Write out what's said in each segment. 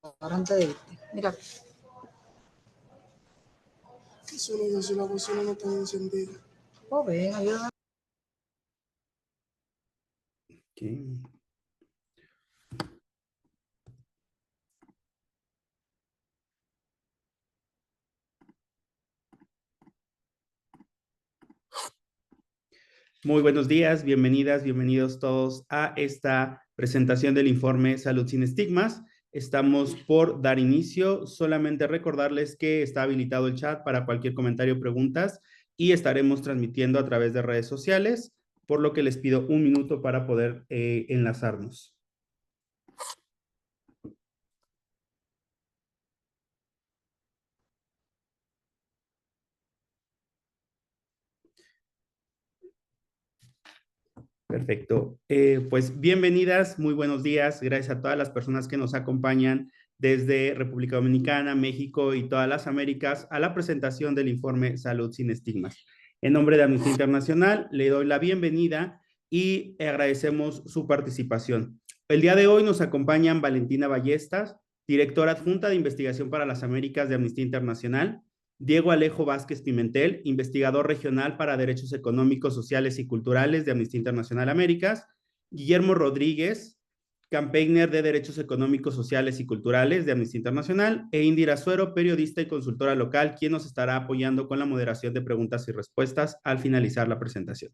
Antes de irte. Mira. ¿Qué sonido si la bocina no está encendida? Oh, ven, ayúdame. Okay. Muy buenos días, bienvenidas, bienvenidos todos a esta presentación del informe Salud sin Estigmas. Estamos por dar inicio. Solamente recordarles que está habilitado el chat para cualquier comentario o preguntas y estaremos transmitiendo a través de redes sociales, por lo que les pido un minuto para poder enlazarnos. Perfecto. Pues bienvenidas, muy buenos días. Gracias a todas las personas que nos acompañan desde República Dominicana, México y todas las Américas a la presentación del informe Salud sin Estigmas. En nombre de Amnistía Internacional, le doy la bienvenida y agradecemos su participación. El día de hoy nos acompañan Valentina Ballestas, directora adjunta de Investigación para las Américas de Amnistía Internacional, Diego Alejo Vázquez Pimentel, investigador regional para Derechos Económicos, Sociales y Culturales de Amnistía Internacional Américas, Guillermo Rodríguez, campaigner de Derechos Económicos, Sociales y Culturales de Amnistía Internacional, e Indira Suero, periodista y consultora local, quien nos estará apoyando con la moderación de preguntas y respuestas al finalizar la presentación.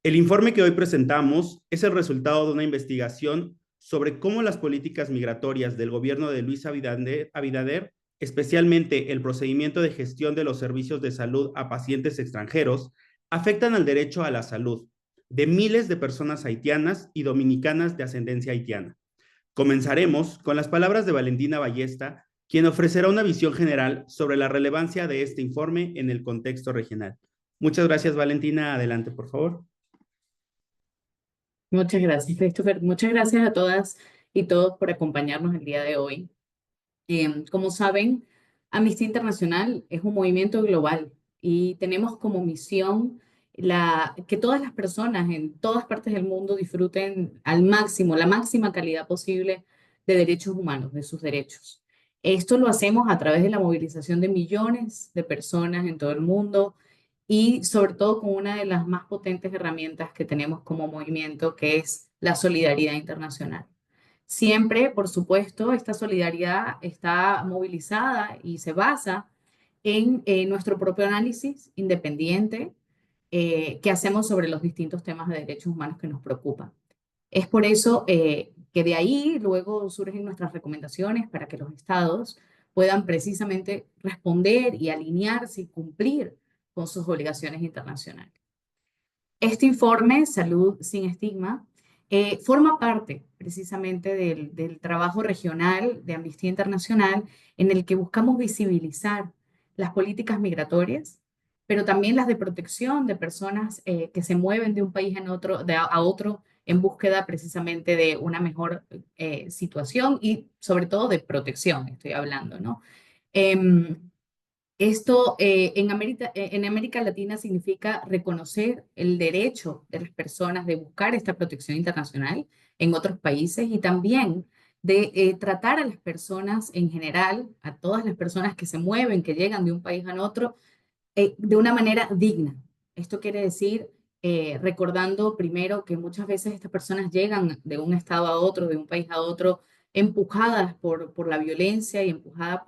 El informe que hoy presentamos es el resultado de una investigación sobre cómo las políticas migratorias del gobierno de Luis Abinader, especialmente el procedimiento de gestión de los servicios de salud a pacientes extranjeros, afectan al derecho a la salud de miles de personas haitianas y dominicanas de ascendencia haitiana. Comenzaremos con las palabras de Valentina Ballesta, quien ofrecerá una visión general sobre la relevancia de este informe en el contexto regional. Muchas gracias, Valentina. Adelante, por favor. Muchas gracias, Christopher. Muchas gracias a todas y todos por acompañarnos el día de hoy. Como saben, Amnistía Internacional es un movimiento global y tenemos como misión que todas las personas en todas partes del mundo disfruten al máximo, la máxima calidad posible de derechos humanos, de sus derechos. Esto lo hacemos a través de la movilización de millones de personas en todo el mundo y sobre todo con una de las más potentes herramientas que tenemos como movimiento, que es la solidaridad internacional. Siempre, por supuesto, esta solidaridad está movilizada y se basa en nuestro propio análisis independiente que hacemos sobre los distintos temas de derechos humanos que nos preocupan. Es por eso que de ahí luego surgen nuestras recomendaciones para que los estados puedan precisamente responder y alinearse y cumplir con sus obligaciones internacionales. Este informe, Salud sin Estigma, forma parte precisamente del trabajo regional de Amnistía Internacional en el que buscamos visibilizar las políticas migratorias, pero también las de protección de personas que se mueven de un país a otro en búsqueda precisamente de una mejor situación y sobre todo de protección, estoy hablando, ¿no? Esto en América Latina significa reconocer el derecho de las personas de buscar esta protección internacional en otros países y también de tratar a las personas en general, a todas las personas que se mueven, que llegan de un país a otro, de una manera digna. Esto quiere decir, recordando primero que muchas veces estas personas llegan de un estado a otro, de un país a otro, empujadas por la violencia y empujadas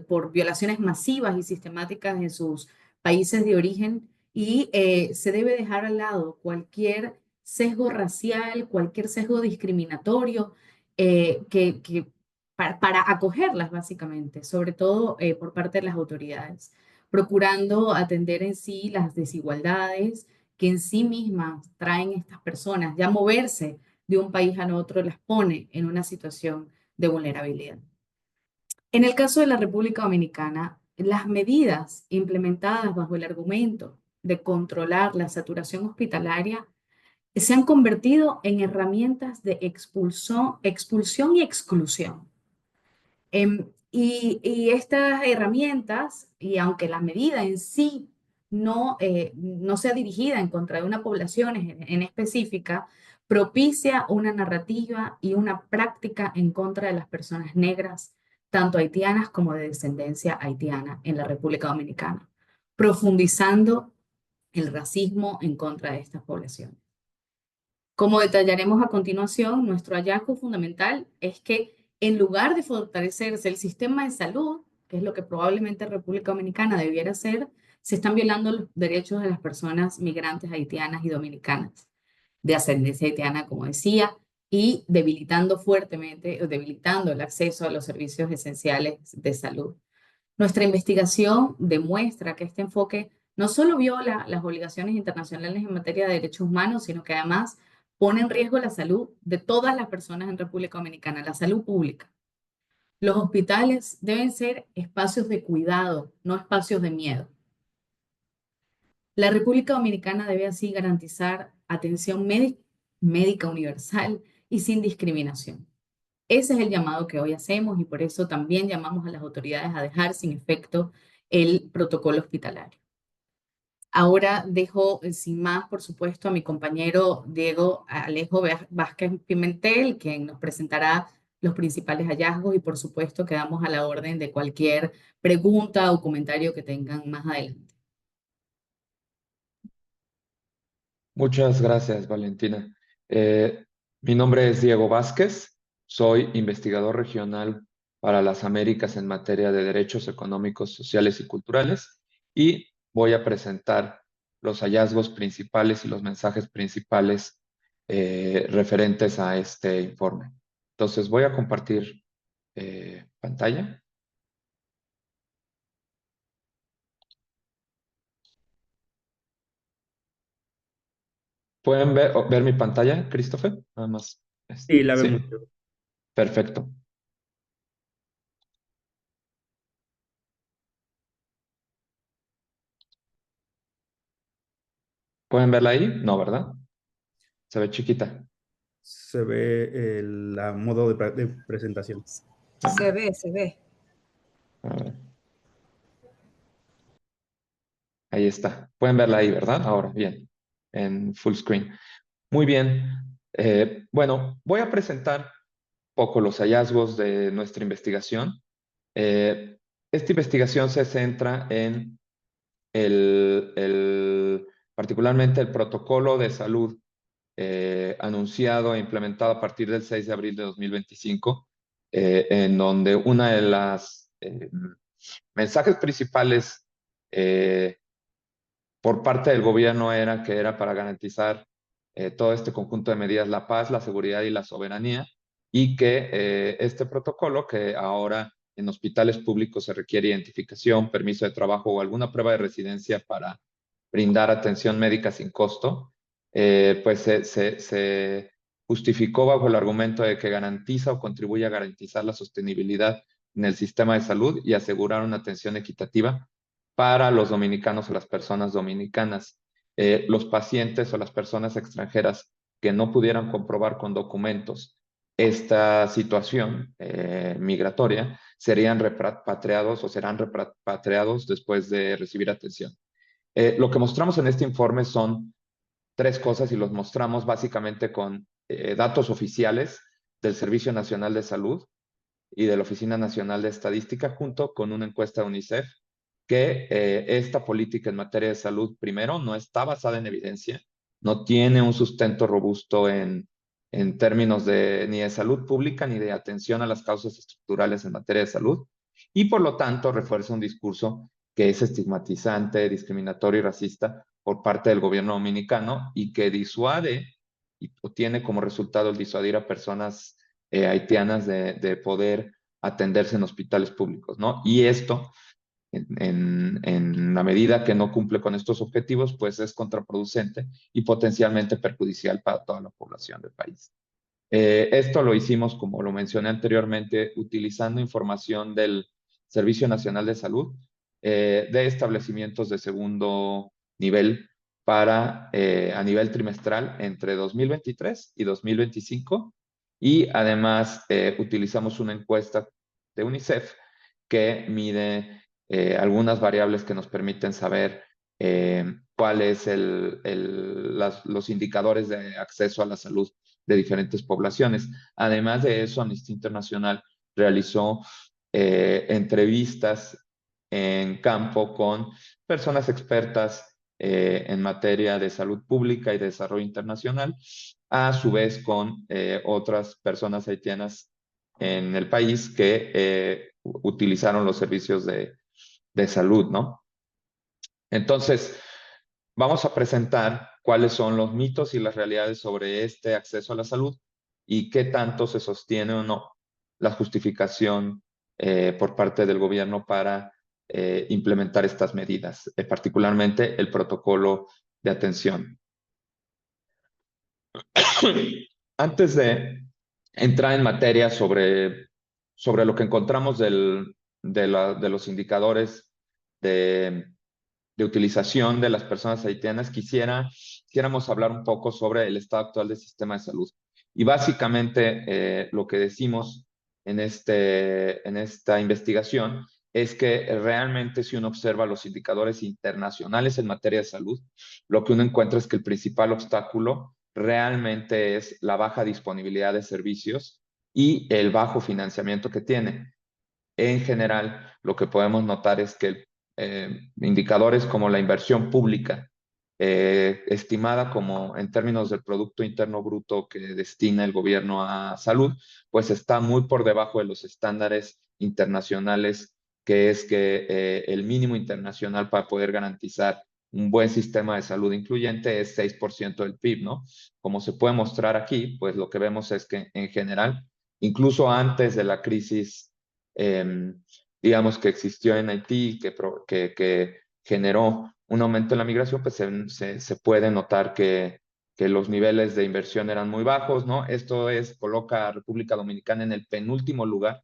por violaciones masivas y sistemáticas en sus países de origen y se debe dejar al lado cualquier sesgo racial, cualquier sesgo discriminatorio para acogerlas básicamente, sobre todo por parte de las autoridades, procurando atender en sí las desigualdades que en sí mismas traen estas personas. Ya moverse de un país a otro las pone en una situación de vulnerabilidad. En el caso de la República Dominicana, las medidas implementadas bajo el argumento de controlar la saturación hospitalaria se han convertido en herramientas de expulsión y exclusión. Y estas herramientas, y aunque la medida en sí no sea dirigida en contra de una población en específica, propicia una narrativa y una práctica en contra de las personas negras, tanto haitianas como de descendencia haitiana en la República Dominicana, profundizando el racismo en contra de estas poblaciones. Como detallaremos a continuación, nuestro hallazgo fundamental es que en lugar de fortalecerse el sistema de salud, que es lo que probablemente República Dominicana debiera hacer, se están violando los derechos de las personas migrantes haitianas y dominicanas de ascendencia haitiana, como decía, y debilitando fuertemente o debilitando el acceso a los servicios esenciales de salud. Nuestra investigación demuestra que este enfoque no solo viola las obligaciones internacionales en materia de derechos humanos, sino que además pone en riesgo la salud de todas las personas en República Dominicana, la salud pública. Los hospitales deben ser espacios de cuidado, no espacios de miedo. La República Dominicana debe así garantizar atención médica universal y sin discriminación. Ese es el llamado que hoy hacemos y por eso también llamamos a las autoridades a dejar sin efecto el protocolo hospitalario. Ahora dejo sin más, por supuesto, a mi compañero Diego Alejo Vázquez Pimentel, quien nos presentará los principales hallazgos y por supuesto quedamos a la orden de cualquier pregunta o comentario que tengan más adelante. Muchas gracias, Valentina. Mi nombre es Diego Vázquez, soy investigador regional para las Américas en materia de derechos económicos, sociales y culturales y voy a presentar los hallazgos principales y los mensajes principales referentes a este informe. Entonces voy a compartir pantalla. ¿Pueden ver mi pantalla, Christopher? Nada más. Sí, la ¿Sí? vemos. Perfecto. ¿Pueden verla ahí? No, ¿verdad? Se ve chiquita. Se ve la modo de presentación. Se ve, se ve. A ver. Ahí está. Pueden verla ahí, ¿verdad? Ahora, bien. En full screen. Muy bien. Bueno, voy a presentar un poco los hallazgos de nuestra investigación. Esta investigación se centra en particularmente el protocolo de salud anunciado e implementado a partir del 6 de abril de 2025, en donde una de las mensajes principales por parte del gobierno era que era para garantizar todo este conjunto de medidas, la paz, la seguridad y la soberanía, y que este protocolo, que ahora en hospitales públicos se requiere identificación, permiso de trabajo o alguna prueba de residencia para brindar atención médica sin costo, pues se justificó bajo el argumento de que garantiza o contribuye a garantizar la sostenibilidad en el sistema de salud y asegurar una atención equitativa para los dominicanos o las personas dominicanas. Los pacientes o las personas extranjeras que no pudieran comprobar con documentos esta situación migratoria serían repatriados o serán repatriados después de recibir atención. Lo que mostramos en este informe son tres cosas y los mostramos básicamente con datos oficiales del Servicio Nacional de Salud y de la Oficina Nacional de Estadística, junto con una encuesta de UNICEF, que esta política en materia de salud, primero, no está basada en evidencia, no tiene un sustento robusto en términos ni de salud pública ni de atención a las causas estructurales en materia de salud, y por lo tanto refuerza un discurso que es estigmatizante, discriminatorio y racista por parte del gobierno dominicano y que disuade o tiene como resultado el disuadir a personas haitianas de poder atenderse en hospitales públicos, ¿no? Y esto, en la medida que no cumple con estos objetivos, pues es contraproducente y potencialmente perjudicial para toda la población del país. Esto lo hicimos, como lo mencioné anteriormente, utilizando información del Servicio Nacional de Salud, de establecimientos de segundo nivel a nivel trimestral entre 2023 y 2025. Y además utilizamos una encuesta de UNICEF que mide algunas variables que nos permiten saber cuáles los indicadores de acceso a la salud de diferentes poblaciones. Además de eso, Amnistía Internacional realizó entrevistas en campo con personas expertas en materia de salud pública y desarrollo internacional, a su vez con otras personas haitianas en el país que utilizaron los servicios de salud, ¿no? Entonces, vamos a presentar cuáles son los mitos y las realidades sobre este acceso a la salud y qué tanto se sostiene o no la justificación por parte del gobierno para implementar estas medidas, particularmente el protocolo de atención. Antes de entrar en materia sobre lo que encontramos de los indicadores de utilización de las personas haitianas, quisiéramos hablar un poco sobre el estado actual del sistema de salud. Y básicamente lo que decimos en esta investigación es que realmente si uno observa los indicadores internacionales en materia de salud, lo que uno encuentra es que el principal obstáculo realmente es la baja disponibilidad de servicios y el bajo financiamiento que tiene. En general, lo que podemos notar es que indicadores como la inversión pública, estimada como en términos del Producto Interno Bruto que destina el gobierno a salud, pues está muy por debajo de los estándares internacionales, que es que el mínimo internacional para poder garantizar un buen sistema de salud incluyente es 6% del PIB, ¿no? Como se puede mostrar aquí, pues lo que vemos es que en general, incluso antes de la crisis digamos, que existió en Haití, que generó un aumento en la migración, pues se puede notar que los niveles de inversión eran muy bajos, ¿no? Esto coloca a República Dominicana en el penúltimo lugar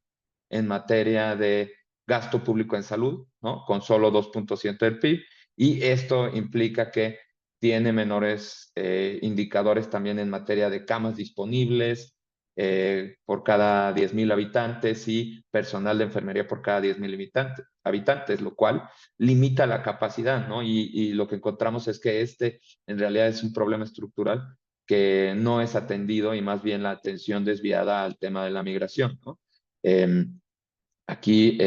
en materia de gasto público en salud, ¿no? Con solo 2% del PIB, y esto implica que tiene menores indicadores también en materia de camas disponibles, por cada 10,000 habitantes y personal de enfermería por cada 10,000 habitantes, lo cual limita la capacidad, ¿no? Y lo que encontramos es que en realidad es un problema estructural que no es atendido y más bien la atención desviada al tema de la migración, ¿no? Aquí,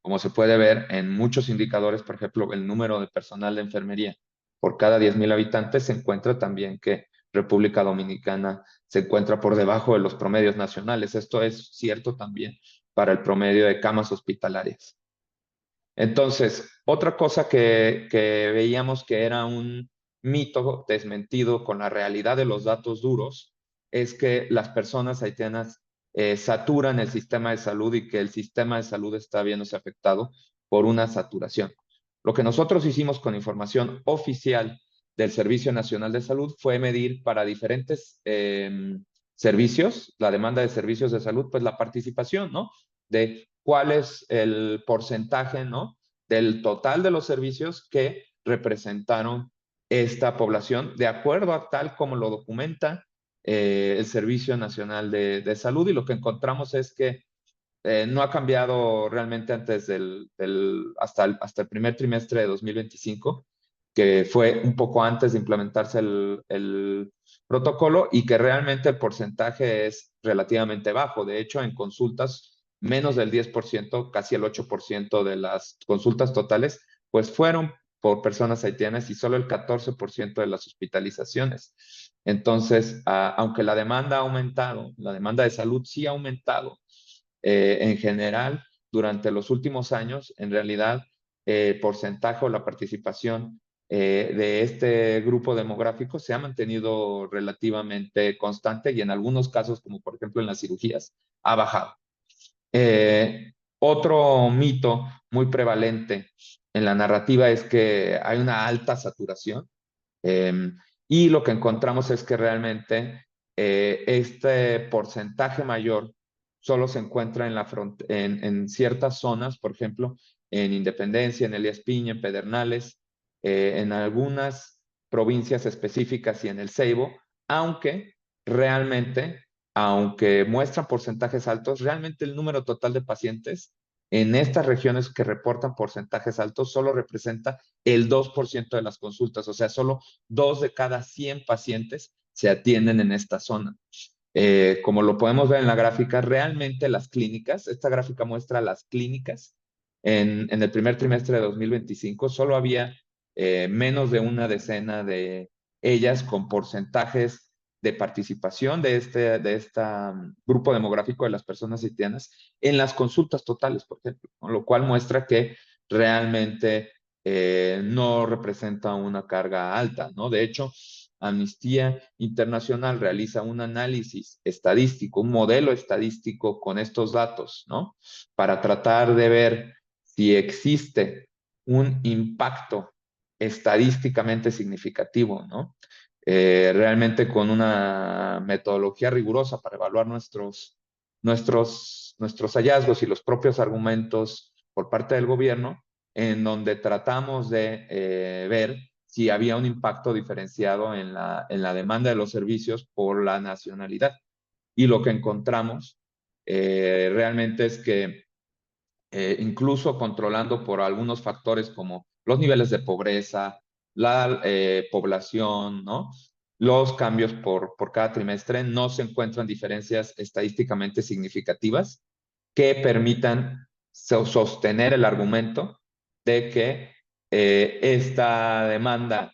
como se puede ver en muchos indicadores, por ejemplo, el número de personal de enfermería por cada 10,000 habitantes, se encuentra también que República Dominicana se encuentra por debajo de los promedios nacionales. Esto es cierto también para el promedio de camas hospitalarias. Entonces, otra cosa que veíamos que era un mito desmentido con la realidad de los datos duros es que las personas haitianas saturan el sistema de salud y que el sistema de salud está viéndose afectado por una saturación. Lo que nosotros hicimos con información oficial del Servicio Nacional de Salud fue medir para diferentes servicios, la demanda de servicios de salud, pues la participación, ¿no? De cuál es el porcentaje, ¿no? Del total de los servicios que representaron esta población, de acuerdo a tal como lo documenta el Servicio Nacional de Salud, y lo que encontramos es que no ha cambiado realmente antes hasta el primer trimestre de 2025, que fue un poco antes de implementarse el protocolo, y que realmente el porcentaje es relativamente bajo. De hecho, en consultas, menos del 10%, casi el 8% de las consultas totales, pues fueron por personas haitianas, y solo el 14% de las hospitalizaciones. Entonces, aunque la demanda ha aumentado, la demanda de salud sí ha aumentado, en general, durante los últimos años, en realidad, el porcentaje o la participación de este grupo demográfico se ha mantenido relativamente constante, y en algunos casos, como por ejemplo en las cirugías, ha bajado. Otro mito muy prevalente en la narrativa es que hay una alta saturación, y lo que encontramos es que realmente este porcentaje mayor solo se encuentra en ciertas zonas, por ejemplo, en Independencia, en Elías Piña, en Pedernales, en algunas provincias específicas y en el Ceibo, aunque realmente, aunque muestran porcentajes altos, realmente el número total de pacientes en estas regiones que reportan porcentajes altos solo representa el 2% de las consultas, o sea, solo 2 de cada 100 pacientes se atienden en esta zona. Como lo podemos ver en la gráfica, realmente las clínicas, esta gráfica muestra las clínicas en el primer trimestre de 2025, solo había menos de una decena de ellas con porcentajes de participación de este grupo demográfico de las personas haitianas en las consultas totales, por ejemplo, ¿no? Lo cual muestra que realmente no representa una carga alta, ¿no? De hecho, Amnistía Internacional realiza un análisis estadístico, un modelo estadístico con estos datos, ¿no? Para tratar de ver si existe un impacto estadísticamente significativo, ¿no? Realmente con una metodología rigurosa para evaluar nuestros hallazgos y los propios argumentos por parte del gobierno, en donde tratamos de ver si había un impacto diferenciado en la demanda de los servicios por la nacionalidad. Y lo que encontramos realmente es que incluso controlando por algunos factores como los niveles de pobreza, la población, ¿no? Los cambios por cada trimestre, no se encuentran diferencias estadísticamente significativas que permitan sostener el argumento de que esta demanda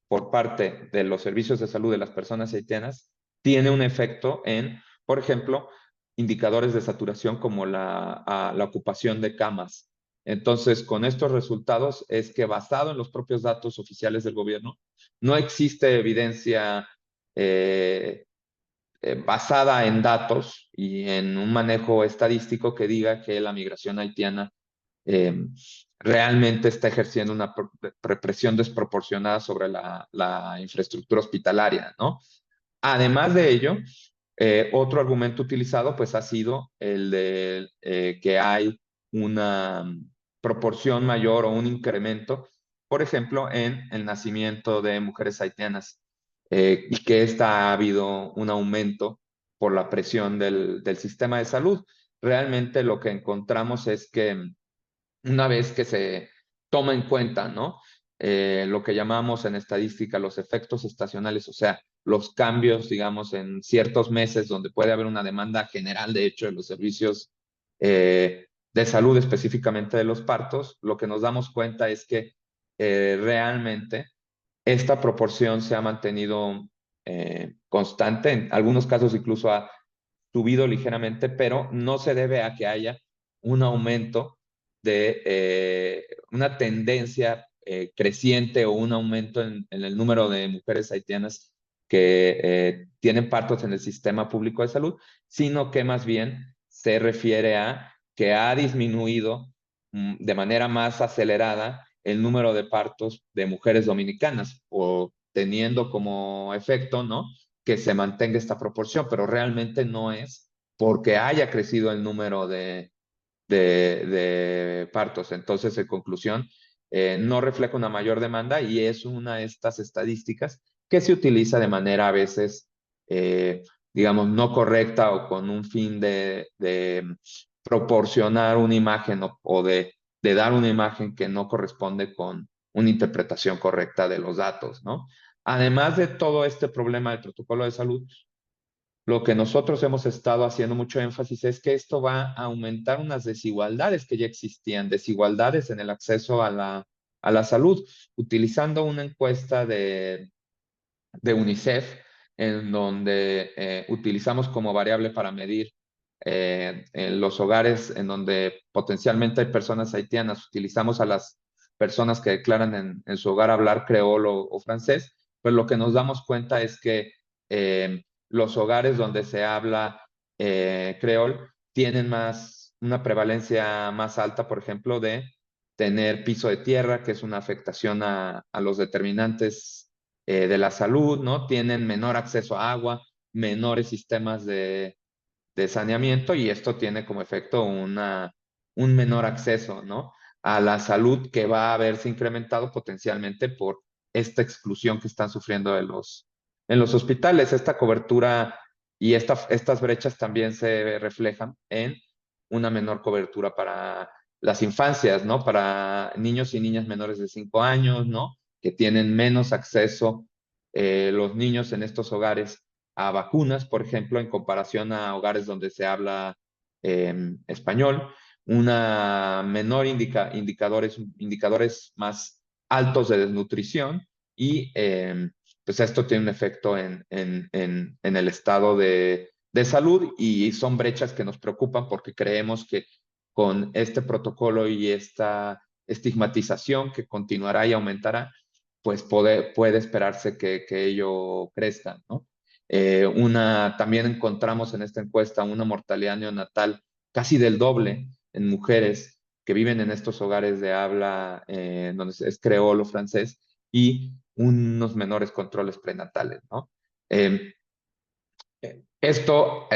por parte de los servicios de salud de las personas haitianas tiene un efecto en, por ejemplo, indicadores de saturación como la ocupación de camas. Entonces, con estos resultados es que basado en los propios datos oficiales del gobierno, no existe evidencia basada en datos y en un manejo estadístico que diga que la migración haitiana realmente está ejerciendo una represión desproporcionada sobre la infraestructura hospitalaria, ¿no? Además de ello, otro argumento utilizado pues ha sido el de que hay una proporción mayor o un incremento, por ejemplo, en el nacimiento de mujeres haitianas y que ha habido un aumento por la presión del sistema de salud. Realmente lo que encontramos es que una vez que se toma en cuenta, ¿no? Lo que llamamos en estadística los efectos estacionales, o sea, los cambios, digamos, en ciertos meses donde puede haber una demanda general, de hecho, de los servicios de salud, específicamente de los partos, lo que nos damos cuenta es que realmente esta proporción se ha mantenido constante, en algunos casos incluso ha subido ligeramente, pero no se debe a que haya un aumento de una tendencia creciente o un aumento en el número de mujeres haitianas que tienen partos en el sistema público de salud, sino que más bien se refiere a que ha disminuido de manera más acelerada el número de partos de mujeres dominicanas, o teniendo como efecto, ¿no?, que se mantenga esta proporción, pero realmente no es porque haya crecido el número de partos. Entonces, en conclusión, no refleja una mayor demanda y es una de estas estadísticas que se utiliza de manera a veces, digamos, no correcta o con un fin de proporcionar una imagen o de dar una imagen que no corresponde con una interpretación correcta de los datos, ¿no? Además de todo este problema del protocolo de salud, lo que nosotros hemos estado haciendo mucho énfasis es que esto va a aumentar unas desigualdades que ya existían, desigualdades en el acceso a la salud, utilizando una encuesta de UNICEF, en donde utilizamos como variable para medir en los hogares en donde potencialmente hay personas haitianas, utilizamos a las personas que declaran en su hogar hablar creol o francés, pues lo que nos damos cuenta es que los hogares donde se habla creol tienen una prevalencia más alta, por ejemplo, de tener piso de tierra, que es una afectación a los determinantes de la salud, ¿no? Tienen menor acceso a agua, menores sistemas de saneamiento, y esto tiene como efecto un menor acceso, ¿no?, a la salud, que va a verse incrementado potencialmente por esta exclusión que están sufriendo en los hospitales. Esta cobertura y estas brechas también se reflejan en una menor cobertura para las infancias, ¿no?, para niños y niñas menores de 5 años, ¿no?, que tienen menos acceso los niños en estos hogares a vacunas, por ejemplo, en comparación a hogares donde se habla español, una menor indicadores más altos de desnutrición y pues esto tiene un efecto en el estado de salud y son brechas que nos preocupan porque creemos que con este protocolo y esta estigmatización que continuará y aumentará, pues puede esperarse que ello crezca, ¿no? También encontramos en esta encuesta una mortalidad neonatal casi del doble en mujeres que viven en estos hogares de habla donde es creol o francés y unos menores controles prenatales, ¿no? Esto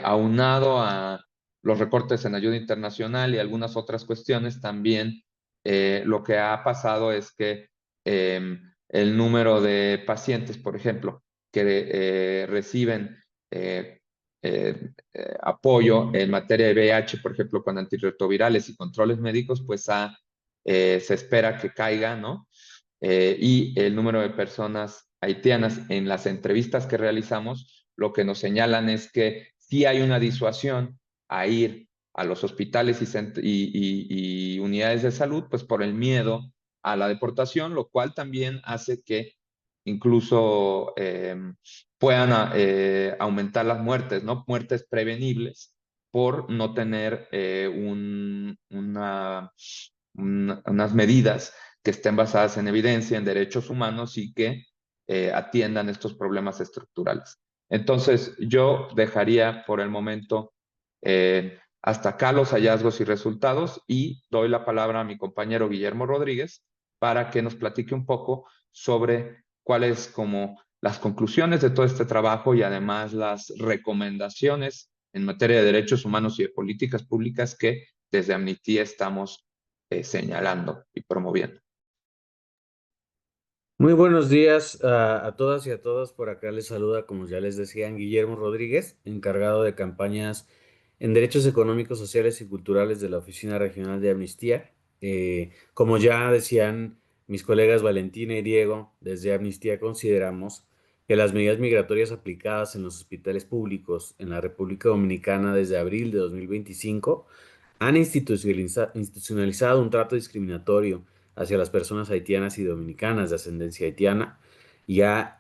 aunado a los recortes en ayuda internacional y algunas otras cuestiones, también lo que ha pasado es que el número de pacientes, por ejemplo, que reciben apoyo en materia de VIH, por ejemplo, con antirretrovirales y controles médicos, pues se espera que caiga, ¿no? Y el número de personas haitianas en las entrevistas que realizamos, lo que nos señalan es que sí hay una disuasión a ir a los hospitales y unidades de salud, pues por el miedo a la deportación, lo cual también hace que incluso puedan aumentar las muertes, ¿no? Muertes prevenibles por no tener unas medidas que estén basadas en evidencia, en derechos humanos y que atiendan estos problemas estructurales. Entonces, yo dejaría por el momento hasta acá los hallazgos y resultados y doy la palabra a mi compañero Guillermo Rodríguez para que nos platique un poco sobre cuáles como las conclusiones de todo este trabajo y además las recomendaciones en materia de derechos humanos y de políticas públicas que desde Amnistía estamos señalando y promoviendo. Muy buenos días a todas y a todos. Por acá les saluda, como ya les decían, Guillermo Rodríguez, encargado de campañas en derechos económicos, sociales y culturales de la Oficina Regional de Amnistía. Como ya decían mis colegas Valentina y Diego, desde Amnistía consideramos que las medidas migratorias aplicadas en los hospitales públicos en la República Dominicana desde abril de 2025 han institucionalizado un trato discriminatorio hacia las personas haitianas y dominicanas de ascendencia haitiana y ha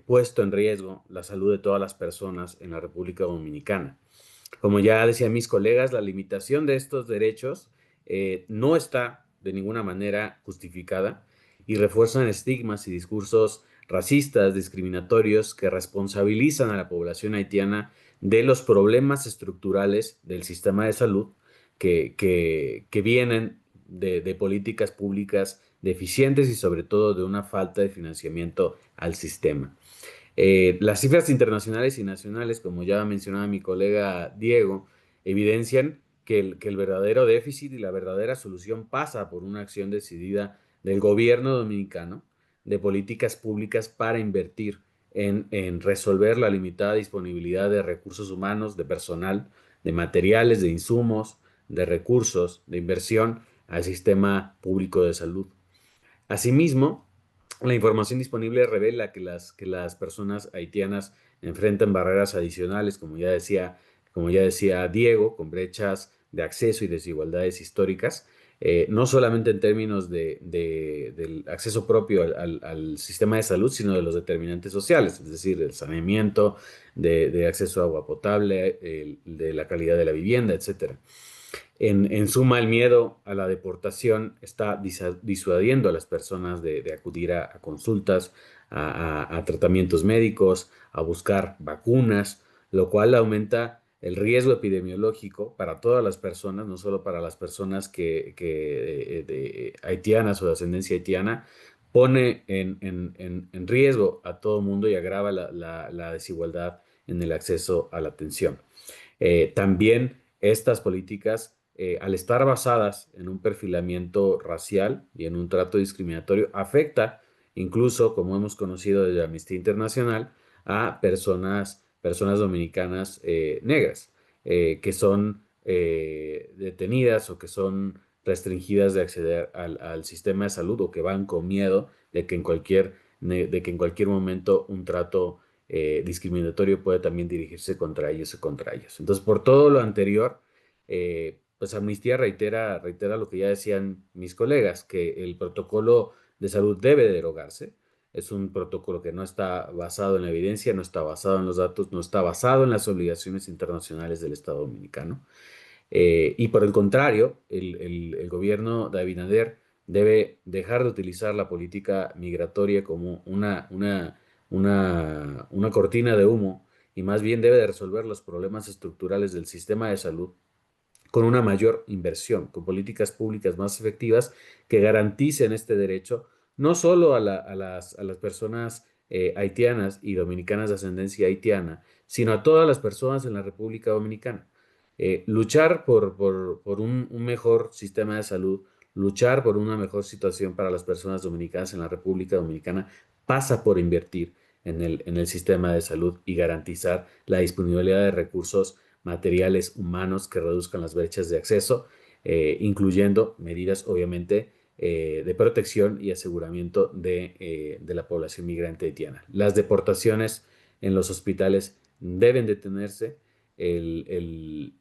puesto en riesgo la salud de todas las personas en la República Dominicana. Como ya decían mis colegas, la limitación de estos derechos no está de ninguna manera justificada y refuerzan estigmas y discursos racistas, discriminatorios que responsabilizan a la población haitiana de los problemas estructurales del sistema de salud que vienen de políticas públicas deficientes y sobre todo de una falta de financiamiento al sistema. Las cifras internacionales y nacionales, como ya mencionaba mi colega Diego, evidencian que el verdadero déficit y la verdadera solución pasa por una acción decidida del gobierno dominicano de políticas públicas para invertir en resolver la limitada disponibilidad de recursos humanos, de personal, de materiales, de insumos, de recursos, de inversión al sistema público de salud. Asimismo, la información disponible revela que las personas haitianas enfrentan barreras adicionales, como ya decía Diego, con brechas de acceso y desigualdades históricas, no solamente en términos del acceso propio al sistema de salud, sino de los determinantes sociales, es decir, el saneamiento, de acceso a agua potable, de la calidad de la vivienda, etcétera. En suma, el miedo a la deportación está disuadiendo a las personas de acudir a consultas, a tratamientos médicos, a buscar vacunas, lo cual aumenta el riesgo epidemiológico para todas las personas, no solo para las personas haitianas o de ascendencia haitiana, pone en riesgo a todo el mundo y agrava la desigualdad en el acceso a la atención. También estas políticas, al estar basadas en un perfilamiento racial y en un trato discriminatorio, afecta incluso, como hemos conocido desde Amnistía Internacional, a personas dominicanas negras que son detenidas o que son restringidas de acceder al sistema de salud o que van con miedo de que en cualquier de que en cualquier momento un trato discriminatorio puede también dirigirse contra ellos o contra ellos. Entonces, por todo lo anterior, pues Amnistía reitera lo que ya decían mis colegas, que el protocolo de salud debe derogarse. Es un protocolo que no está basado en la evidencia, no está basado en los datos, no está basado en las obligaciones internacionales del Estado Dominicano. Y por el contrario, el gobierno de Abinader debe dejar de utilizar la política migratoria como una cortina de humo y más bien debe de resolver los problemas estructurales del sistema de salud con una mayor inversión, con políticas públicas más efectivas que garanticen este derecho no solo a las personas haitianas y dominicanas de ascendencia haitiana, sino a todas las personas en la República Dominicana. Luchar por un mejor sistema de salud, luchar por una mejor situación para las personas dominicanas en la República Dominicana pasa por invertir en el sistema de salud y garantizar la disponibilidad de recursos materiales humanos que reduzcan las brechas de acceso, incluyendo medidas, obviamente, de protección y aseguramiento de la población migrante haitiana. Las deportaciones en los hospitales deben detenerse, el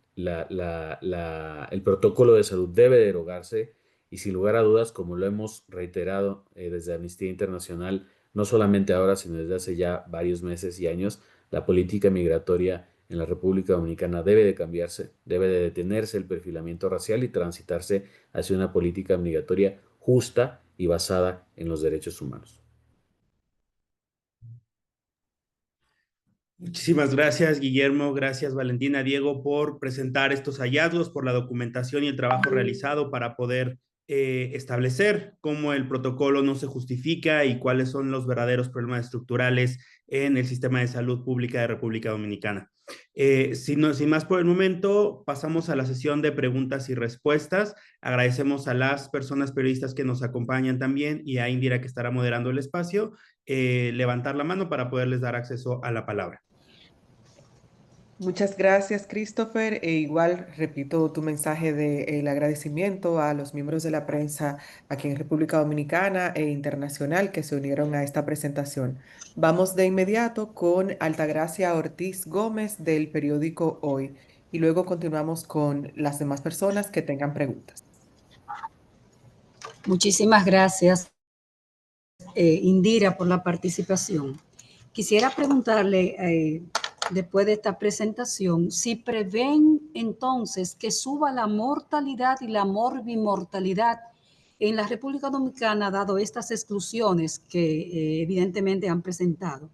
protocolo de salud debe derogarse y sin lugar a dudas, como lo hemos reiterado desde Amnistía Internacional, no solamente ahora, sino desde hace ya varios meses y años, la política migratoria en la República Dominicana debe de cambiarse, debe de detenerse el perfilamiento racial y transitarse hacia una política migratoria justa y basada en los derechos humanos. Muchísimas gracias, Guillermo. Gracias, Valentina, Diego, por presentar estos hallazgos, por la documentación y el trabajo realizado para poder establecer cómo el protocolo no se justifica y cuáles son los verdaderos problemas estructurales en el sistema de salud pública de República Dominicana. Sin más por el momento, pasamos a la sesión de preguntas y respuestas. Agradecemos a las personas periodistas que nos acompañan también y a Indira, que estará moderando el espacio, levantar la mano para poderles dar acceso a la palabra. Muchas gracias, Christopher. E igual repito tu mensaje de agradecimiento a los miembros de la prensa aquí en República Dominicana e internacional que se unieron a esta presentación. Vamos de inmediato con Altagracia Ortiz Gómez del periódico Hoy y luego continuamos con las demás personas que tengan preguntas. Muchísimas gracias, Indira, por la participación. Quisiera preguntarle, después de esta presentación, si prevén entonces que suba la mortalidad y la morbimortalidad en la República Dominicana, dado estas exclusiones que evidentemente han presentado.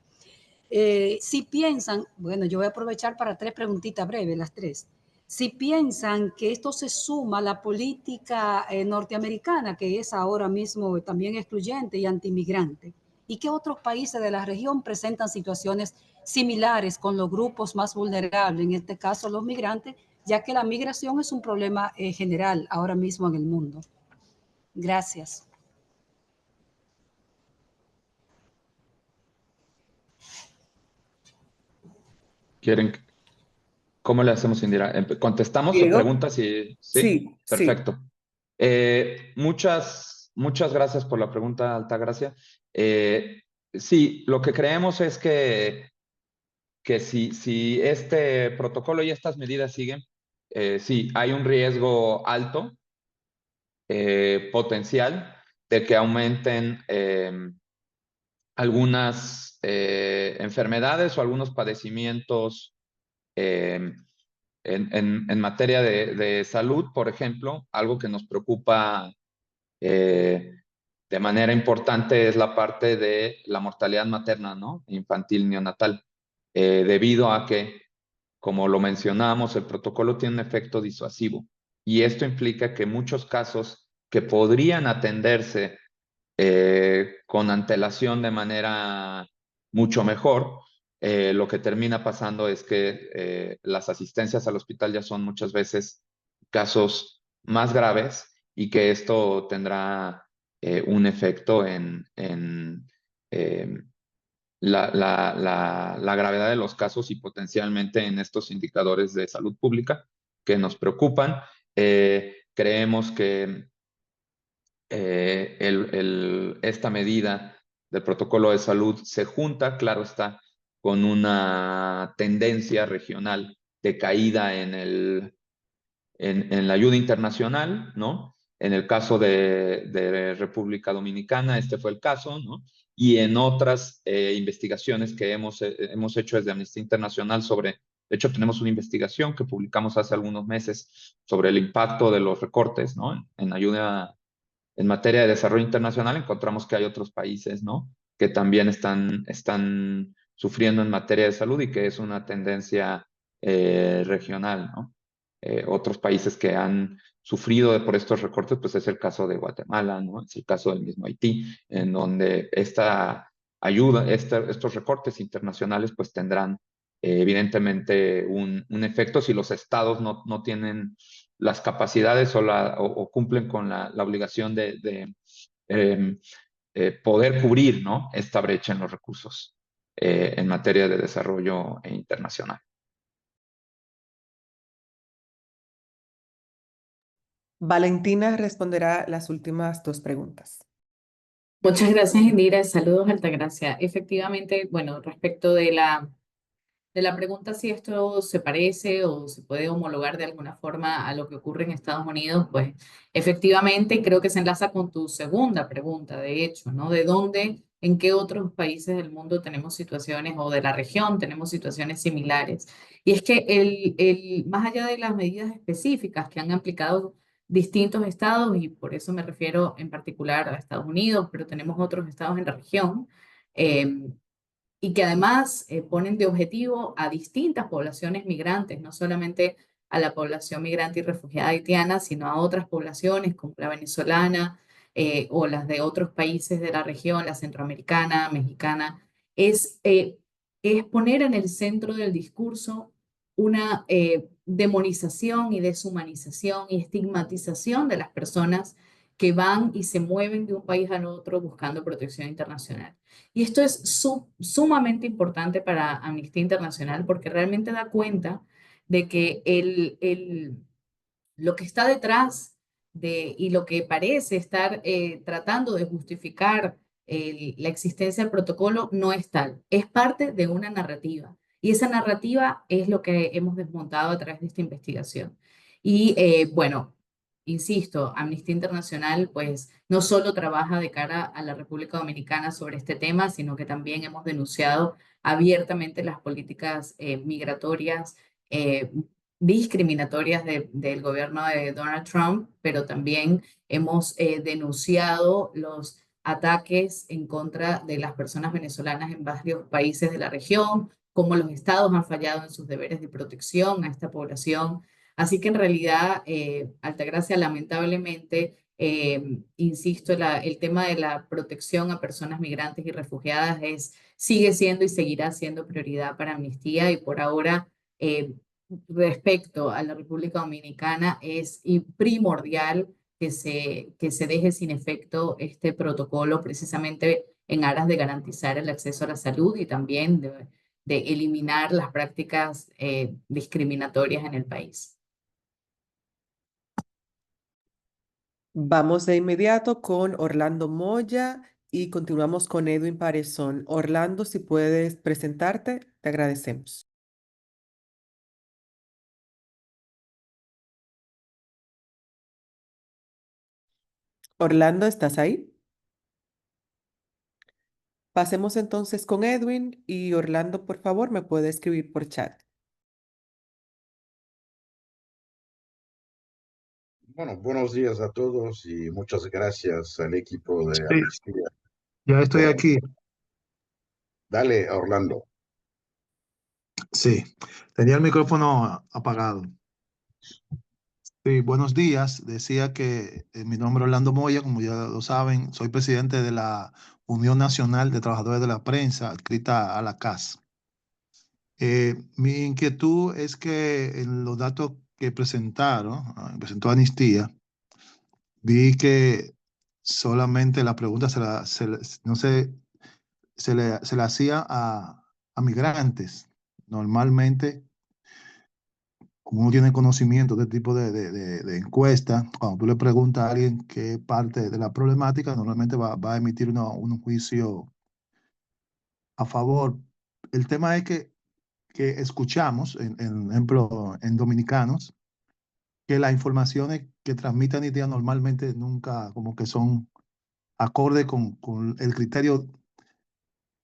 Si piensan, bueno, yo voy a aprovechar para 3 preguntitas breves, las 3. Si piensan que esto se suma a la política norteamericana, que es ahora mismo también excluyente y antimigrante, y que otros países de la región presentan situaciones similares con los grupos más vulnerables, en este caso los migrantes, ya que la migración es un problema general ahora mismo en el mundo. Gracias. ¿Cómo le hacemos, Indira? ¿Contestamos sus Diego. preguntas? Sí, Sí. perfecto. Muchas gracias por la pregunta, Altagracia. Sí, lo que creemos es que si este protocolo y estas medidas siguen, sí, hay un riesgo alto, potencial, de que aumenten algunas enfermedades o algunos padecimientos en materia de salud, por ejemplo. Algo que nos preocupa de manera importante es la parte de la mortalidad materna, ¿no? Infantil, neonatal, debido a que, como lo mencionamos, el protocolo tiene un efecto disuasivo y esto implica que muchos casos que podrían atenderse con antelación de manera mucho mejor, lo que termina pasando es que las asistencias al hospital ya son muchas veces casos más graves y que esto tendrá un efecto en la gravedad de los casos y potencialmente en estos indicadores de salud pública que nos preocupan. Creemos que esta medida del protocolo de salud se junta, claro está, con una tendencia regional de caída en la ayuda internacional, ¿no? En el caso de República Dominicana, este fue el caso, ¿no? Y en otras investigaciones que hemos hecho desde Amnistía Internacional sobre, de hecho tenemos una investigación que publicamos hace algunos meses sobre el impacto de los recortes, ¿no? En ayuda, en materia de desarrollo internacional, encontramos que hay otros países, ¿no? Que también están sufriendo en materia de salud y que es una tendencia regional, ¿no? Otros países que han sufrido por estos recortes, pues es el caso de Guatemala, ¿no? Es el caso del mismo Haití, en donde esta ayuda, estos recortes internacionales, pues tendrán evidentemente un efecto si los estados no tienen las capacidades o cumplen con la obligación de poder cubrir, ¿no? Esta brecha en los recursos en materia de desarrollo internacional. Valentina responderá las últimas dos preguntas. Muchas gracias, Indira. Saludos, Altagracia. Efectivamente, bueno, respecto de la pregunta si esto se parece o se puede homologar de alguna forma a lo que ocurre en Estados Unidos, pues efectivamente creo que se enlaza con tu segunda pregunta, de hecho, ¿no? ¿De dónde, en qué otros países del mundo tenemos situaciones o de la región tenemos situaciones similares? Y es que más allá de las medidas específicas que han aplicado distintos estados, y por eso me refiero en particular a Estados Unidos, pero tenemos otros estados en la región, y que además ponen de objetivo a distintas poblaciones migrantes, no solamente a la población migrante y refugiada haitiana, sino a otras poblaciones como la venezolana o las de otros países de la región, la centroamericana, mexicana, es poner en el centro del discurso una demonización y deshumanización y estigmatización de las personas que van y se mueven de un país al otro buscando protección internacional. Y esto es sumamente importante para Amnistía Internacional porque realmente da cuenta de que lo que está detrás y lo que parece estar tratando de justificar la existencia del protocolo no es tal, es parte de una narrativa. Y esa narrativa es lo que hemos desmontado a través de esta investigación. Y bueno, insisto, Amnistía Internacional pues no solo trabaja de cara a la República Dominicana sobre este tema, sino que también hemos denunciado abiertamente las políticas migratorias discriminatorias del gobierno de Donald Trump, pero también hemos denunciado los ataques en contra de las personas venezolanas en varios países de la región, cómo los estados han fallado en sus deberes de protección a esta población. Así que en realidad, Altagracia, lamentablemente, insisto, el tema de la protección a personas migrantes y refugiadas sigue siendo y seguirá siendo prioridad para Amnistía y por ahora respecto a la República Dominicana es primordial que se deje sin efecto este protocolo precisamente en aras de garantizar el acceso a la salud y también de eliminar las prácticas discriminatorias en el país. Vamos de inmediato con Orlando Moya y continuamos con Edwin Parezón. Orlando, si puedes presentarte, te agradecemos. Orlando, ¿estás ahí? Pasemos entonces con Edwin y Orlando, por favor, me puede escribir por chat. Bueno, buenos días a todos y muchas gracias al equipo de Sí, Amnistía. ya estoy aquí. Dale, Orlando. Sí, tenía el micrófono apagado. Sí, buenos días. Decía que mi nombre es Orlando Moya, como ya lo saben, soy presidente de la Unión Nacional de Trabajadores de la Prensa, adscrita a la CAS. Mi inquietud es que en los datos que presentó Amnistía, vi que solamente la pregunta no sé, se le hacía a migrantes. Normalmente, como uno tiene conocimiento de este tipo de encuesta, cuando tú le preguntas a alguien qué parte de la problemática, normalmente va a emitir un juicio a favor. El tema es que escuchamos, ejemplo, en dominicanos, que las informaciones que transmiten hoy día normalmente nunca como que son acorde con el criterio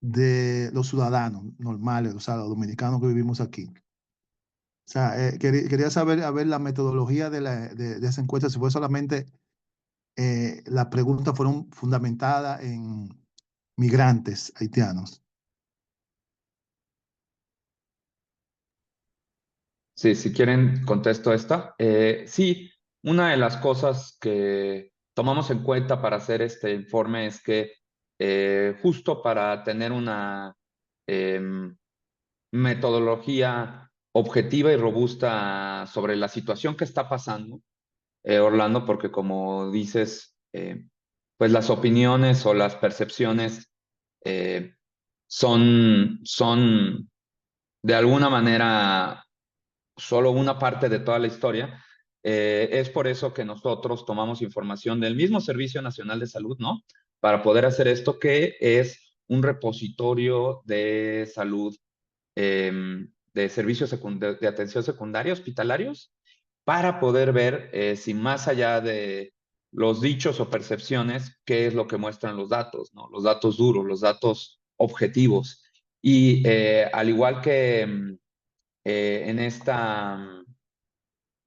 de los ciudadanos normales, o sea, los dominicanos que vivimos aquí. O sea, quería saber a ver la metodología de esa encuesta, si fue solamente las preguntas fueron fundamentadas en migrantes haitianos. Sí, si quieren, contesto esta. Sí, una de las cosas que tomamos en cuenta para hacer este informe es que justo para tener una metodología objetiva y robusta sobre la situación que está pasando, Orlando, porque como dices, pues las opiniones o las percepciones eh, son de alguna manera solo una parte de toda la historia. Es por eso que nosotros tomamos información del mismo Servicio Nacional de Salud, ¿no? Para poder hacer esto, que es un repositorio de salud, de servicios de atención secundaria, hospitalarios, para poder ver si más allá de los dichos o percepciones, qué es lo que muestran los datos, ¿no? Los datos duros, los datos objetivos. Y al igual que en esta,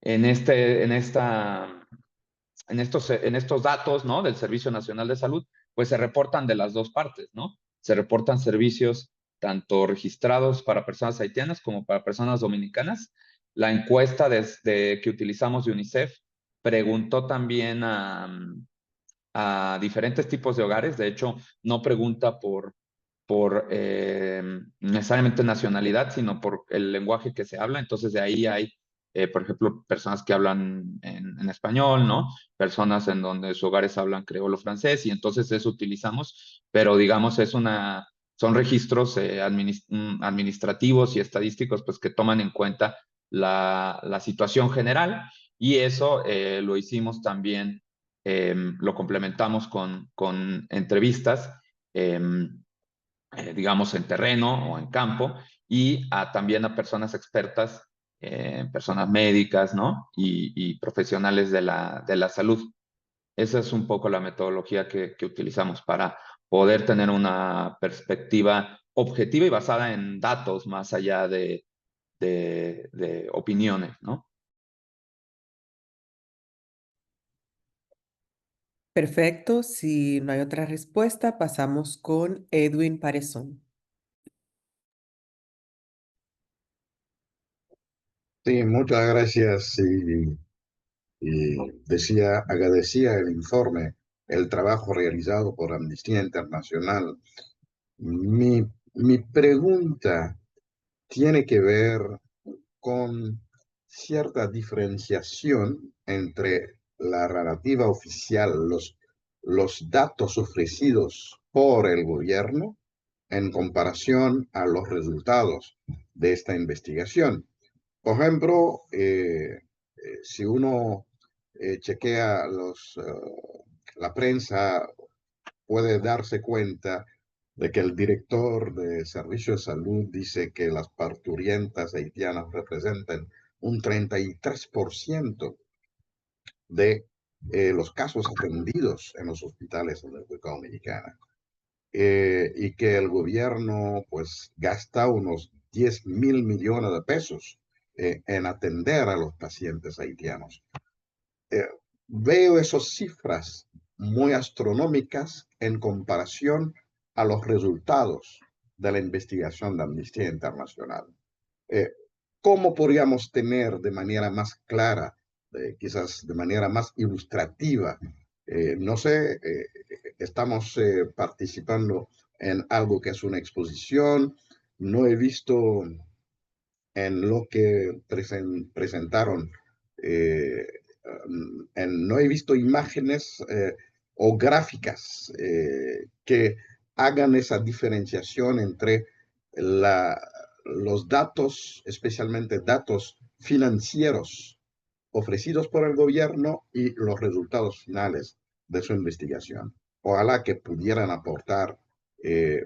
en este, en estos datos, ¿no? Del Servicio Nacional de Salud, pues se reportan de las dos partes, ¿no? Se reportan servicios tanto registrados para personas haitianas como para personas dominicanas. La encuesta que utilizamos de UNICEF preguntó también a diferentes tipos de hogares. De hecho, no pregunta por necesariamente nacionalidad, sino por el lenguaje que se habla. Entonces, de ahí hay, por ejemplo, personas que hablan en español, ¿no? Personas en donde sus hogares hablan creolo francés, y entonces eso utilizamos, pero digamos, son registros administrativos y estadísticos, pues que toman en cuenta la situación general, y eso lo hicimos también, lo complementamos con entrevistas. Digamos, en terreno o en campo, y también a personas expertas, personas médicas, ¿no? Y profesionales de la salud. Esa es un poco la metodología que utilizamos para poder tener una perspectiva objetiva y basada en datos más allá de opiniones, ¿no? Perfecto. Si no hay otra respuesta, pasamos con Edwin Parezón. Sí, muchas gracias. Y agradecía el informe, el trabajo realizado por Amnistía Internacional. Mi pregunta tiene que ver con cierta diferenciación entre la narrativa oficial, los datos ofrecidos por el gobierno en comparación a los resultados de esta investigación. Por ejemplo, si uno chequea la prensa, puede darse cuenta de que el director de Servicio de Salud dice que las parturientas haitianas representan un 33% de los casos atendidos en los hospitales en la República Dominicana. Y que el gobierno pues gasta unos 10.000 millones de pesos en atender a los pacientes haitianos. Veo esas cifras muy astronómicas en comparación a los resultados de la investigación de Amnistía Internacional. ¿Cómo podríamos tener de manera más clara, quizás de manera más ilustrativa? No sé, estamos participando en algo que es una exposición. No he visto en lo que presentaron, no he visto imágenes o gráficas que hagan esa diferenciación entre los datos, especialmente datos financieros ofrecidos por el gobierno y los resultados finales de su investigación. Ojalá que pudieran aportar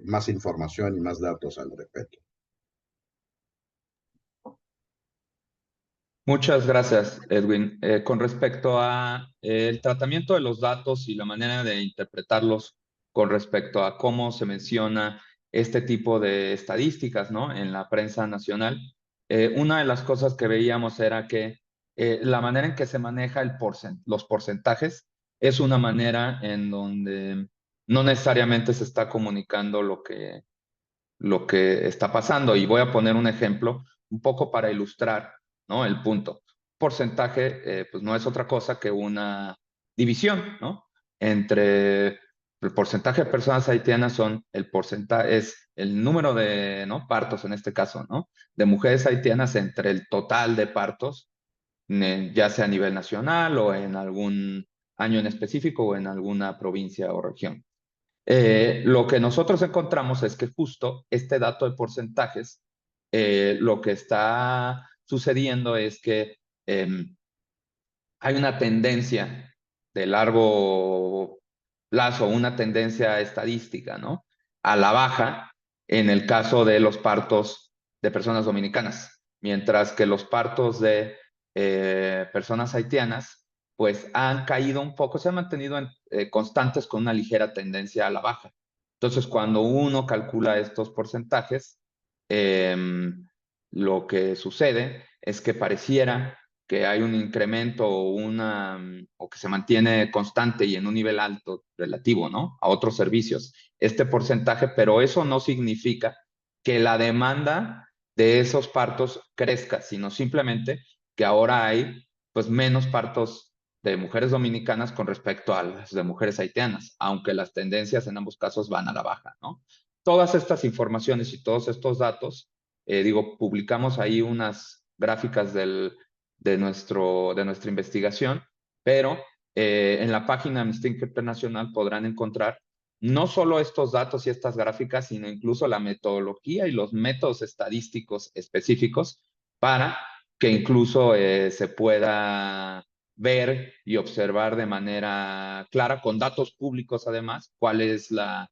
más información y más datos al respecto. Muchas gracias, Edwin. Con respecto a el tratamiento de los datos y la manera de interpretarlos con respecto a cómo se menciona este tipo de estadísticas, ¿no?, en la prensa nacional, una de las cosas que veíamos era que la manera en que se maneja los porcentajes es una manera en donde no necesariamente se está comunicando lo que está pasando. Y voy a poner un ejemplo un poco para ilustrar, ¿no?, el punto. Porcentaje, pues no es otra cosa que una división, ¿no?, entre el porcentaje de personas haitianas es el número de, ¿no?, partos en este caso, ¿no?, de mujeres haitianas entre el total de partos, ya sea a nivel nacional o en algún año en específico o en alguna provincia o región. Lo que nosotros encontramos es que justo este dato de porcentajes, lo que está sucediendo es que hay una tendencia de largo plazo, una tendencia estadística, ¿no?, a la baja en el caso de los partos de personas dominicanas, mientras que los partos de personas haitianas, pues han caído un poco, se han mantenido constantes con una ligera tendencia a la baja. Entonces, cuando uno calcula estos porcentajes, lo que sucede es que pareciera que hay un incremento o que se mantiene constante y en un nivel alto relativo, ¿no?, a otros servicios, este porcentaje, pero eso no significa que la demanda de esos partos crezca, sino simplemente que ahora hay, pues, menos partos de mujeres dominicanas con respecto a las de mujeres haitianas, aunque las tendencias en ambos casos van a la baja, ¿no? Todas estas informaciones y todos estos datos, publicamos ahí unas gráficas de nuestra investigación, pero en la página Amnistía Internacional podrán encontrar no solo estos datos y estas gráficas, sino incluso la metodología y los métodos estadísticos específicos para que incluso se pueda ver y observar de manera clara, con datos públicos además, cuál es la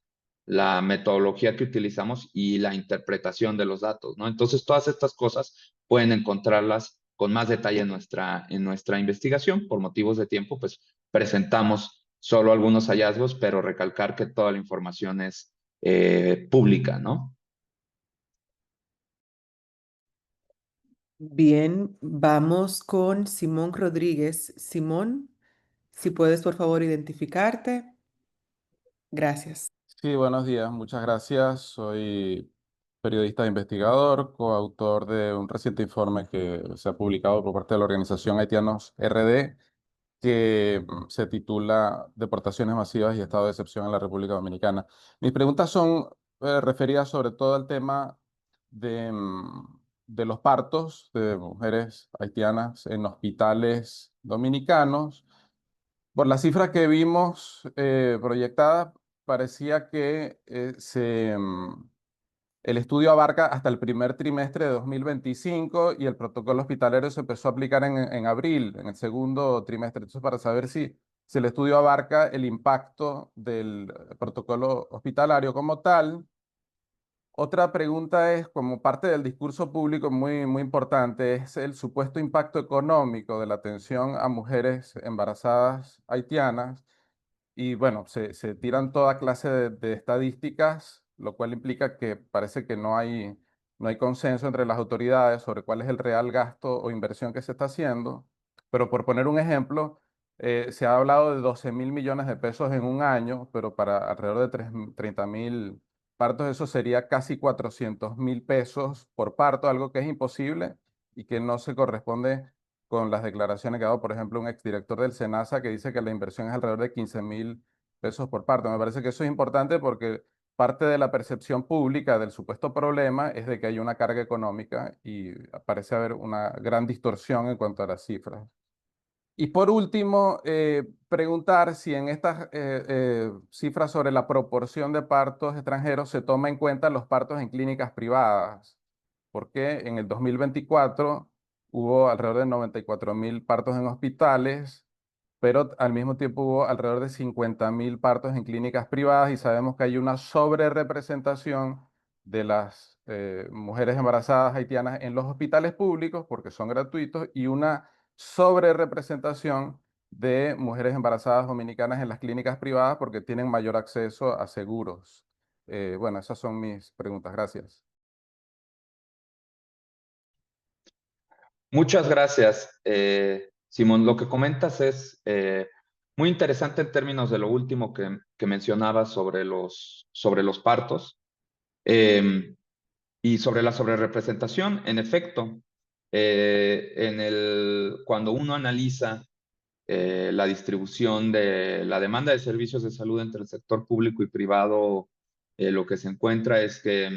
metodología que utilizamos y la interpretación de los datos, ¿no? Entonces, todas estas cosas pueden encontrarlas con más detalle en nuestra investigación. Por motivos de tiempo, pues presentamos solo algunos hallazgos, pero recalcar que toda la información es pública, ¿no? Bien, vamos con Simón Rodríguez. Simón, si puedes por favor identificarte. Gracias. Sí, buenos días, muchas gracias. Soy periodista e investigador, coautor de un reciente informe que se ha publicado por parte de la organización Haitianos RD, que se titula Deportaciones masivas y estado de excepción en la República Dominicana. Mis preguntas son referidas sobre todo al tema de los partos de mujeres haitianas en hospitales dominicanos. Por las cifras que vimos proyectadas, parecía que el estudio abarca hasta el primer trimestre de 2025 y el protocolo hospitalario se empezó a aplicar en abril, en el segundo trimestre. Entonces, para saber si el estudio abarca el impacto del protocolo hospitalario como tal. Otra pregunta es, como parte del discurso público muy, muy importante, es el supuesto impacto económico de la atención a mujeres embarazadas haitianas. Y bueno, se tiran toda clase de estadísticas, lo cual implica que parece que no hay consenso entre las autoridades sobre cuál es el real gasto o inversión que se está haciendo. Pero por poner un ejemplo, se ha hablado de 12.000 millones de pesos en un año, pero para alrededor de 30.000 partos eso sería casi 400.000 pesos por parto, algo que es imposible y que no se corresponde con las declaraciones que ha dado, por ejemplo, un exdirector del SENASA que dice que la inversión es alrededor de 15.000 pesos por parto. Me parece que eso es importante porque parte de la percepción pública del supuesto problema es de que hay una carga económica y parece haber una gran distorsión en cuanto a las cifras. Y por último, preguntar si en estas cifras sobre la proporción de partos extranjeros se toma en cuenta los partos en clínicas privadas, porque en el 2024 hubo alrededor de 94.000 partos en hospitales, pero al mismo tiempo hubo alrededor de 50.000 partos en clínicas privadas y sabemos que hay una sobrerepresentación de las mujeres embarazadas haitianas en los hospitales públicos porque son gratuitos y una sobrerepresentación de mujeres embarazadas dominicanas en las clínicas privadas porque tienen mayor acceso a seguros. Bueno, esas son mis preguntas. Gracias. Muchas gracias, Simón. Lo que comentas es muy interesante en términos de lo último que mencionabas sobre los partos y sobre la sobrerepresentación. En efecto, cuando uno analiza la distribución de la demanda de servicios de salud entre el sector público y privado, lo que se encuentra es que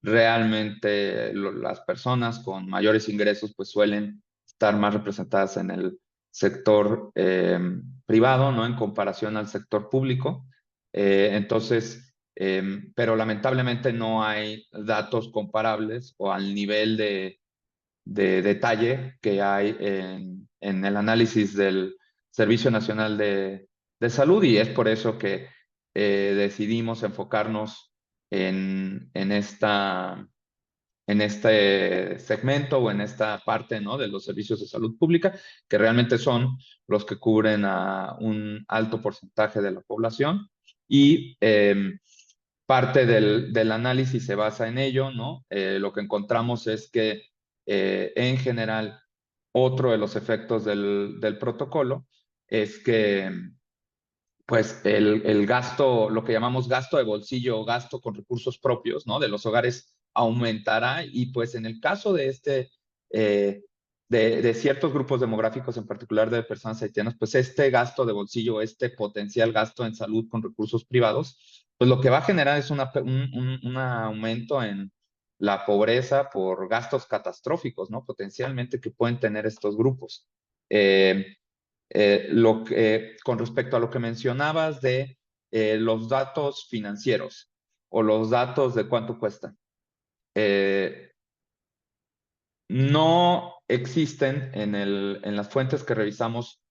realmente las personas con mayores ingresos pues suelen estar más representadas en el sector privado, ¿no? En comparación al sector público. Entonces, pero lamentablemente no hay datos comparables o al nivel de detalle que hay en el análisis del Servicio Nacional de Salud, y es por eso que decidimos enfocarnos en este segmento o en esta parte, ¿no? De los servicios de salud pública, que realmente son los que cubren a un alto porcentaje de la población, y parte del análisis se basa en ello, ¿no? Lo que encontramos es que en general, otro de los efectos del protocolo es que pues el gasto, lo que llamamos gasto de bolsillo o gasto con recursos propios, ¿no? De los hogares aumentará, y pues en el caso de de ciertos grupos demográficos, en particular de personas haitianas, pues este gasto de bolsillo, este potencial gasto en salud con recursos privados, pues lo que va a generar es un aumento en la pobreza por gastos catastróficos, ¿no? Potencialmente que pueden tener estos grupos. Con respecto a lo que mencionabas de los datos financieros o los datos de cuánto cuesta, no existen en las fuentes que revisamos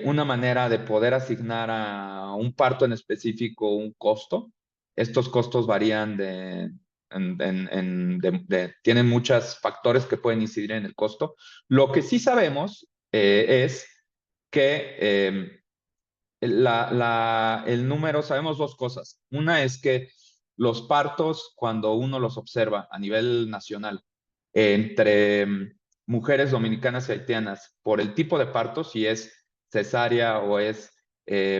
una manera de poder asignar a un parto en específico un costo. Estos costos varían tienen muchos factores que pueden incidir en el costo. Lo que sí sabemos es que el número, sabemos dos cosas. Una es que los partos, cuando uno los observa a nivel nacional, entre mujeres dominicanas y haitianas, por el tipo de parto, si es cesárea o es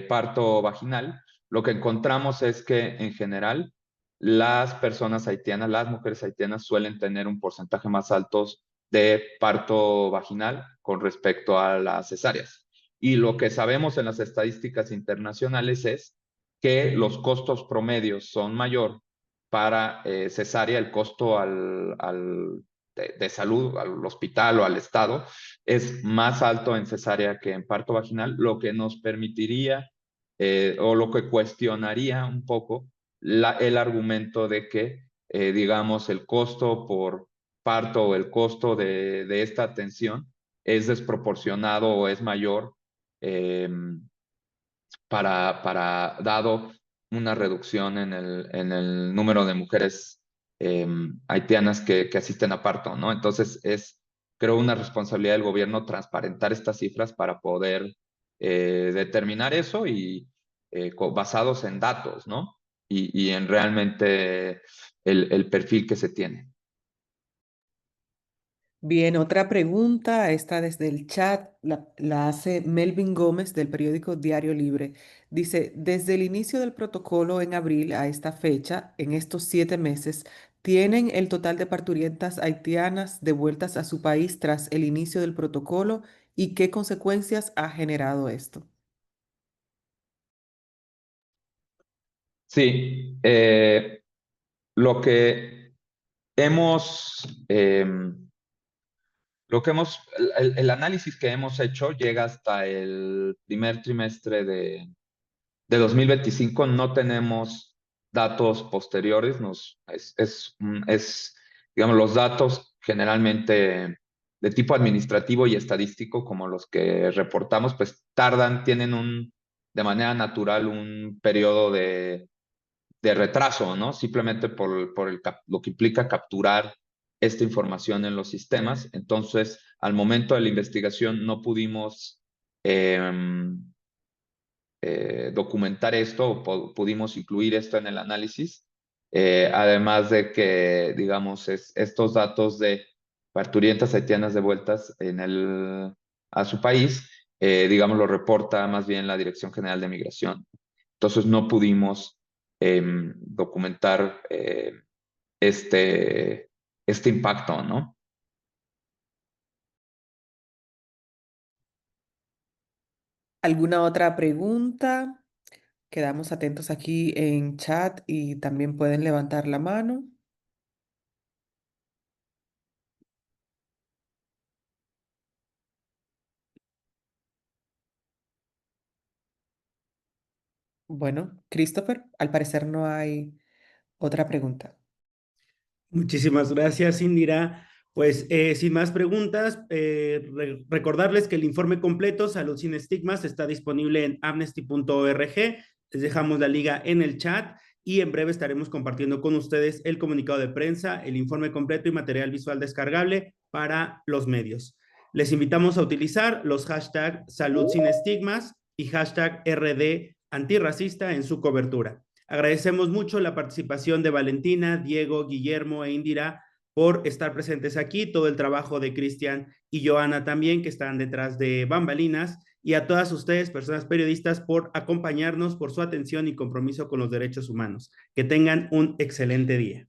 parto vaginal, lo que encontramos es que en general las personas haitianas, las mujeres haitianas suelen tener un porcentaje más alto de parto vaginal con respecto a las cesáreas. Y lo que sabemos en las estadísticas internacionales es que los costos promedios son mayor para cesárea, el costo de salud, al hospital o al estado, es más alto en cesárea que en parto vaginal, lo que nos permitiría o lo que cuestionaría un poco el argumento de que, digamos, el costo por parto o el costo de esta atención es desproporcionado o es mayor dado una reducción en el número de mujeres haitianas que asisten a parto, ¿no? Entonces creo, una responsabilidad del gobierno transparentar estas cifras para poder determinar eso y basados en datos, ¿no? Y en realmente el perfil que se tiene. Bien, otra pregunta, esta desde el chat, la hace Melvin Gómez del periódico Diario Libre. Dice, desde el inicio del protocolo en abril a esta fecha, en estos 7 meses, ¿tienen el total de parturientas haitianas devueltas a su país tras el inicio del protocolo y qué consecuencias ha generado esto? Sí, lo que hemos... el análisis que hemos hecho llega hasta el primer trimestre de 2025. No tenemos datos posteriores, digamos, los datos generalmente de tipo administrativo y estadístico, como los que reportamos, pues tienen de manera natural un periodo de retraso, ¿no? Simplemente por lo que implica capturar esta información en los sistemas. Entonces, al momento de la investigación no pudimos documentar esto o pudimos incluir esto en el análisis. Además de que, digamos, estos datos de parturientas haitianas devueltas a su país, digamos, lo reporta más bien la Dirección General de Migración. Entonces no pudimos documentar este impacto, ¿no? ¿Alguna otra pregunta? Quedamos atentos aquí en chat y también pueden levantar la mano. Bueno, Christopher, al parecer no hay otra pregunta. Muchísimas gracias, Indira. Pues sin más preguntas, recordarles que el informe completo, Salud sin Estigmas, está disponible en amnesty.org. Les dejamos la liga en el chat y en breve estaremos compartiendo con ustedes el comunicado de prensa, el informe completo y material visual descargable para los medios. Les invitamos a utilizar los hashtags Salud sin Estigmas y hashtag RD antirracista en su cobertura. Agradecemos mucho la participación de Valentina, Diego, Guillermo e Indira por estar presentes aquí, todo el trabajo de Cristian y Joana también, que están detrás de bambalinas, y a todas ustedes, personas periodistas, por acompañarnos, por su atención y compromiso con los derechos humanos. Que tengan un excelente día.